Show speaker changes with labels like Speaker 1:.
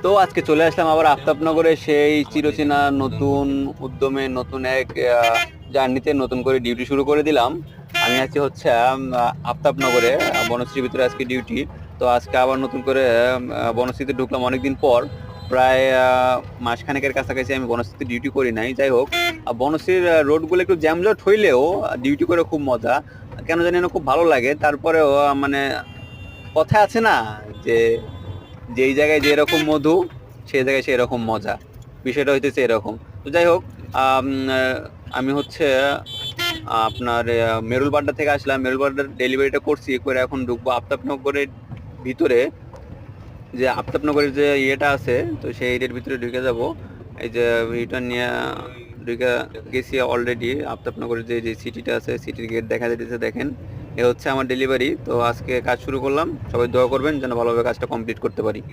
Speaker 1: তো আজকে চলে আসলাম আবার আফতাবনগরে, সেই চিরচেনা নতুন উদ্যমে নতুন এক জার্নিতে নতুন করে ডিউটি শুরু করে দিলাম। আমি আছি হচ্ছে আফতাবনগরে, বনশ্রীর ভিতরে আজকে ডিউটি। তো আজকে আবার নতুন করে বনশ্রীতে ঢুকলাম অনেকদিন পর। প্রায় মাসখানেকের কাছাকাছি আমি বনশ্রীতে ডিউটি করি নাই। যাই হোক, বনশ্রীর রোডগুলো একটু জ্যামজট হইলেও ডিউটি করে খুব মজা, কেন জানি না খুব ভালো লাগে। তারপরেও মানে কথা আছে না যে যেই জায়গায় যেরকম মধু সেই জায়গায় সেই রকম মজা, বিষয়টা হইতেছে এরকম। তো যাই হোক, আম, আমি হচ্ছে আপনার মেরুল বাড্ডা থেকে আসলাম, মেরুল বাড্ডার ডেলিভারিটা করছি, করে এখন ঢুকবো আফতাবনগরের ভিতরে। যে আফতাবনগরের যে ইয়েটা আছে, তো সেই এরিয়ার ভিতরে ঢুকে যাব। এই যে রিটার্ন নিয়ে ঢুকে গেছি অলরেডি। আফতাবনগরের যে যে সিটিটা আছে, সিটির গেট দেখা যাইতেছে, দেখেন। এ হচ্ছে আমার ডেলিভারি। তো আজকে কাজ শুরু করলাম, সবাই দোয়া করবেন যেন ভালোভাবে কাজটা কমপ্লিট করতে পারি।